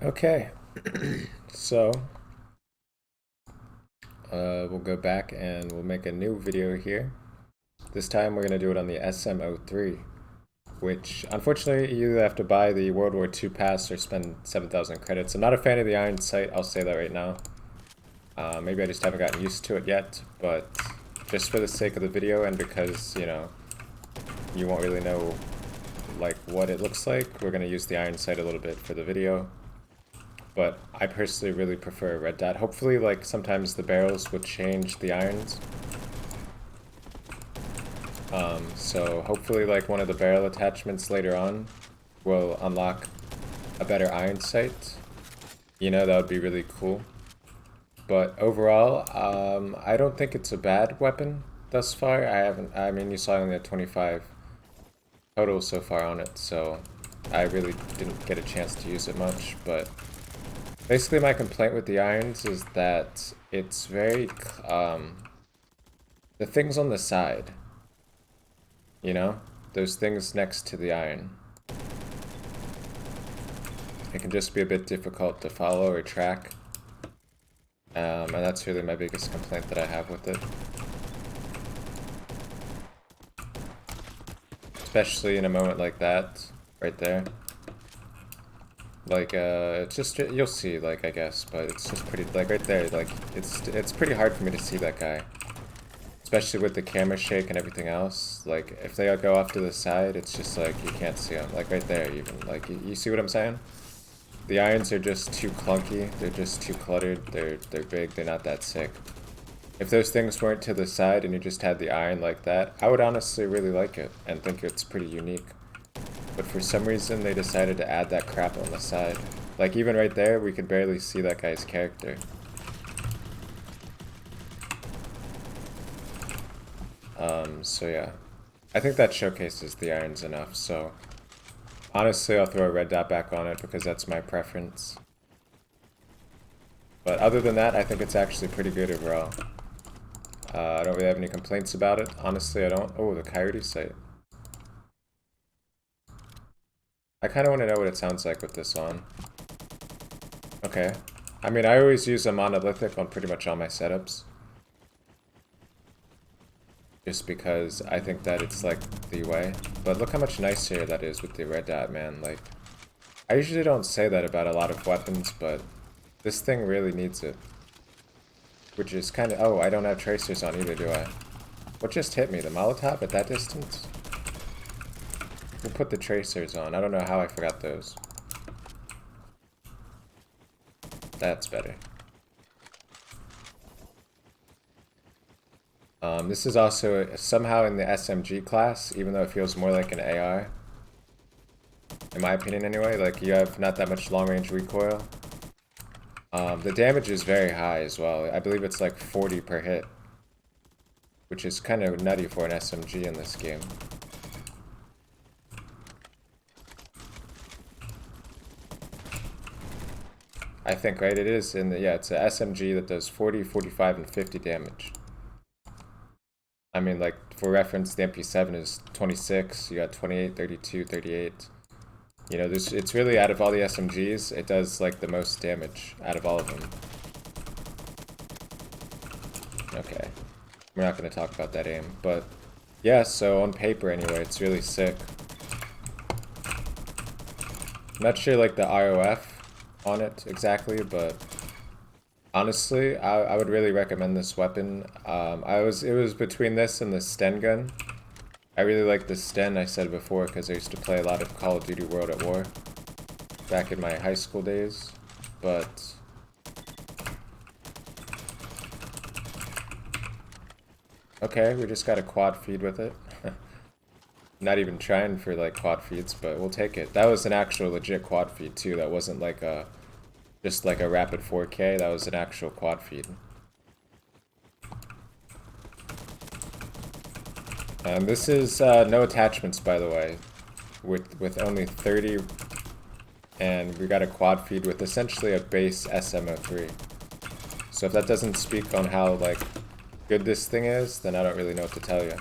Okay, so we'll go back and we'll make a new video here. This time we're going to do it on the SM-03, which unfortunately you either have to buy the World War II pass or spend 7,000 credits. I'm not a fan of the iron sight, I'll say that right now. Maybe I just haven't gotten used to it yet, but just for the sake of the video and because, you know, you won't really know like what it looks like, we're going to use the iron sight a little bit for the video. But I personally really prefer a red dot. Hopefully, like, sometimes the barrels would change the irons. So hopefully, like, one of the barrel attachments later on will unlock a better iron sight. You know, that would be really cool. But overall, I don't think it's a bad weapon thus far. I mean, you saw I only had 25 total so far on it, so I really didn't get a chance to use it much, but basically, my complaint with the irons is that it's very, the things on the side, you know? Those things next to the iron. It can just be a bit difficult to follow or track. And that's really my biggest complaint that I have with it. Especially in a moment like that, right there. Like, it's just, you'll see, like, I guess, but it's just pretty, like, right there, like, it's pretty hard for me to see that guy. Especially with the camera shake and everything else. Like, if they go off to the side, it's just, like, you can't see them. Like, right there, even. Like, you see what I'm saying? The irons are just too clunky. They're just too cluttered. They're big. They're not that sick. If those things weren't to the side and you just had the iron like that, I would honestly really like it and think it's pretty unique. But for some reason, they decided to add that crap on the side. Like, even right there, we could barely see that guy's character. So yeah. I think that showcases the irons enough, so honestly, I'll throw a red dot back on it because that's my preference. But other than that, I think it's actually pretty good overall. I don't really have any complaints about it. Honestly, I don't. Oh, the coyote sight. I kind of want to know what it sounds like with this on. Okay. I mean, I always use a monolithic on pretty much all my setups. Just because I think that it's like the way. But look how much nicer that is with the red dot, man. Like, I usually don't say that about a lot of weapons, but this thing really needs it. Which is kind of... Oh, I don't have tracers on either, do I? What just hit me? The Molotov at that distance? We'll put the tracers on. I don't know how I forgot those. That's better. This is also somehow in the SMG class, even though it feels more like an AR. In my opinion anyway, like you have not that much long range recoil. The damage is very high as well. I believe it's like 40 per hit. Which is kind of nutty for an SMG in this game. I think, right? It is in the... Yeah, it's a SMG that does 40, 45, and 50 damage. I mean, like, for reference, the MP7 is 26, you got 28, 32, 38. You know, it's really, out of all the SMGs, it does, like, the most damage out of all of them. Okay. We're not going to talk about that aim, but... Yeah, so on paper, anyway, it's really sick. I'm not sure, like, the ROF on it exactly, but... Honestly, I would really recommend this weapon. It was between this and the Sten gun. I really like the Sten, I said before, because I used to play a lot of Call of Duty World at War back in my high school days. But okay, we just got a quad feed with it. Not even trying for like quad feeds, but we'll take it. That was an actual legit quad feed too. That wasn't like a just like a rapid 4K, that was an actual quad feed. And this is no attachments, by the way, with only 30, and we got a quad feed with essentially a base SM-03. So if that doesn't speak on how like good this thing is, then I don't really know what to tell you.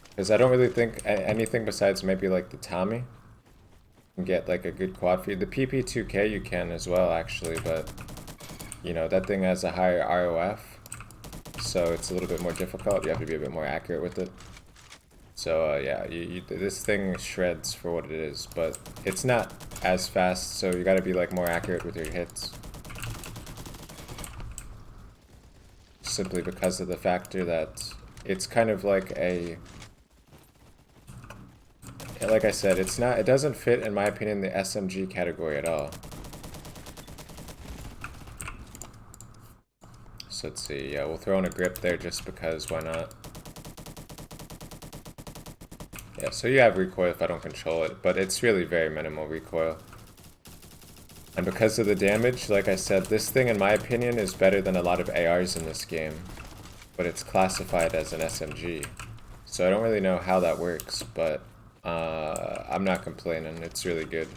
Because I don't really think anything besides maybe like the Tommy can get like a good quad feed. The PP2K you can as well actually, but you know, that thing has a higher ROF, so it's a little bit more difficult. You have to be a bit more accurate with it. So yeah, this thing shreds for what it is, but it's not as fast, so you gotta be like more accurate with your hits. Simply because of the factor that it's kind of like a, like I said, it's not, it doesn't fit, in my opinion, the SMG category at all. So let's see, yeah, we'll throw in a grip there just because, why not? Yeah, so you have recoil if I don't control it, but it's really very minimal recoil. And because of the damage, like I said, this thing, in my opinion, is better than a lot of ARs in this game. But it's classified as an SMG. So I don't really know how that works, but I'm not complaining. It's really good.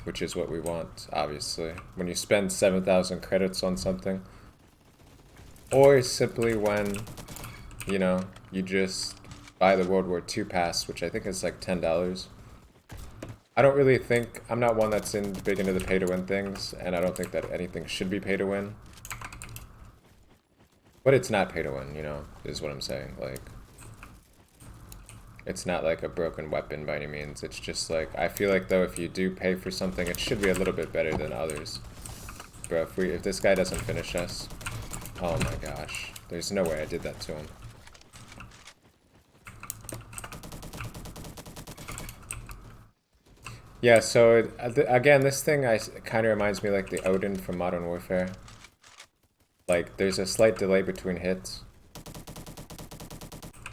Which is what we want, obviously. When you spend 7,000 credits on something. Or simply when, you know, you just buy the World War II pass, which I think is like $10. I don't really think, I'm not one that's big into the pay-to-win things, and I don't think that anything should be pay-to-win. But it's not pay-to-win, you know, is what I'm saying. Like, it's not like a broken weapon by any means. It's just like, I feel like though if you do pay for something, it should be a little bit better than others. Bro, if this guy doesn't finish us, oh my gosh, there's no way I did that to him. Yeah, so again, this thing kind of reminds me like the Odin from Modern Warfare. Like, there's a slight delay between hits.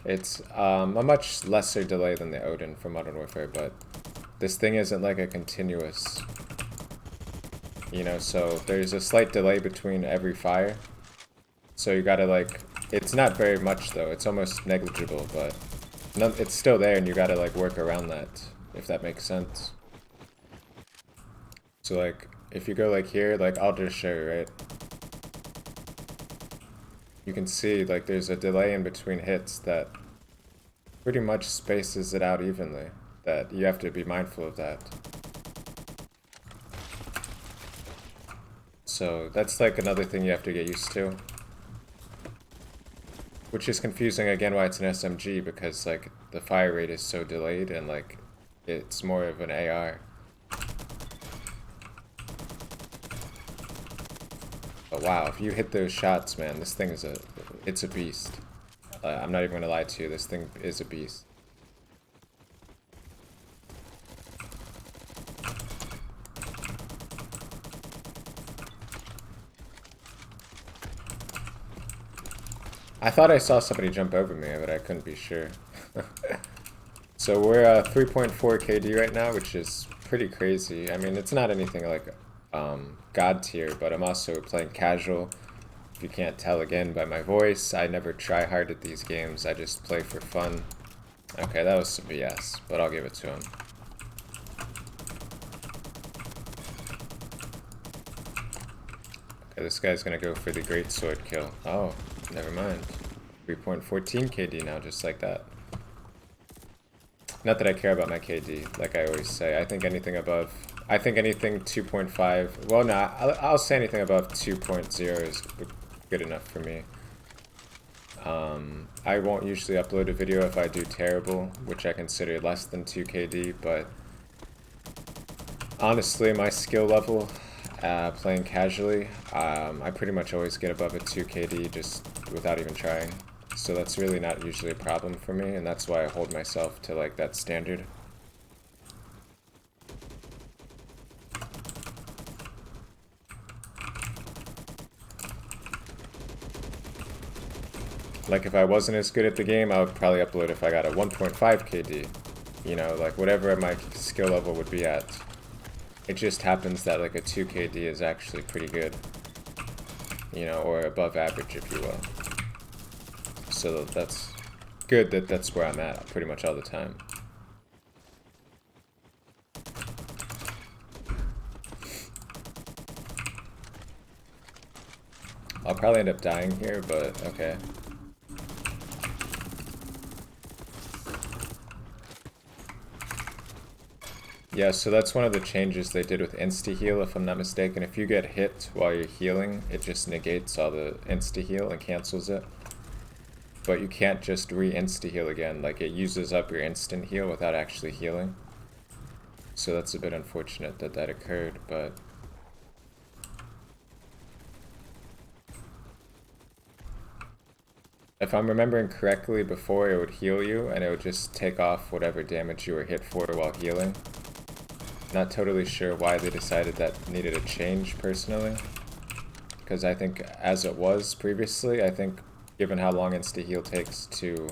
It's a much lesser delay than the Odin from Modern Warfare, but this thing isn't like a continuous, you know, so there's a slight delay between every fire. So you gotta like, it's not very much though, it's almost negligible, but it's still there and you gotta like work around that, if that makes sense. So like, if you go like here, like I'll just show you, right? You can see like there's a delay in between hits that pretty much spaces it out evenly. That you have to be mindful of that. So that's like another thing you have to get used to. Which is confusing again why it's an SMG, because like the fire rate is so delayed and like it's more of an AR. But wow, if you hit those shots, man, this thing is it's a beast. I'm not even gonna lie to you, this thing is a beast. I thought I saw somebody jump over me, but I couldn't be sure. So we're 3.4 KD right now, which is pretty crazy. I mean, it's not anything like God tier, but I'm also playing casual. If you can't tell again by my voice, I never try hard at these games. I just play for fun. Okay, that was some BS, but I'll give it to him. Okay, this guy's gonna go for the great sword kill. Oh, never mind. 3.14 KD now, just like that. Not that I care about my KD, like I always say. I think anything above, I think anything 2.5, well, no, I'll say anything above 2.0 is good enough for me. I won't usually upload a video if I do terrible, which I consider less than 2 KD, but honestly, my skill level, playing casually, I pretty much always get above a 2 KD just without even trying. So that's really not usually a problem for me, and that's why I hold myself to like that standard. Like if I wasn't as good at the game, I would probably upload if I got a 1.5 KD. You know, like whatever my skill level would be at. It just happens that like a 2 KD is actually pretty good. You know, or above average if you will. So that's good that that's where I'm at pretty much all the time. I'll probably end up dying here, but okay. Yeah, so that's one of the changes they did with insta-heal, if I'm not mistaken. If you get hit while you're healing, it just negates all the insta-heal and cancels it. But you can't just re-insta-heal again, like it uses up your instant heal without actually healing. So that's a bit unfortunate that that occurred, but... If I'm remembering correctly, before it would heal you, and it would just take off whatever damage you were hit for while healing. Not totally sure why they decided that needed a change, personally. Because I think, as it was previously, I think, given how long insta-heal takes to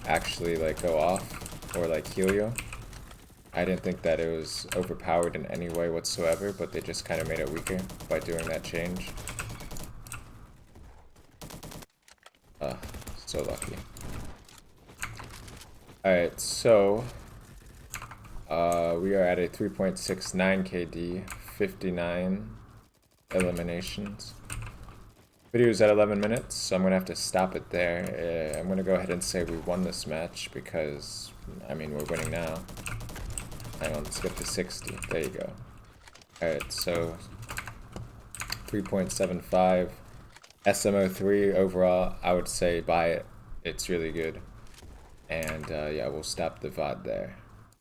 actually, like, go off, or, like, heal you, I didn't think that it was overpowered in any way whatsoever, but they just kind of made it weaker by doing that change. So lucky. Alright, so we are at a 3.69 KD, 59 eliminations. Video's at 11 minutes, so I'm gonna have to stop it there. I'm gonna go ahead and say we won this match because, I mean, we're winning now. Hang on, let's get to 60. There you go. Alright, so 3.75. SM-03 overall, I would say buy it. It's really good. And yeah, we'll stop the VOD there.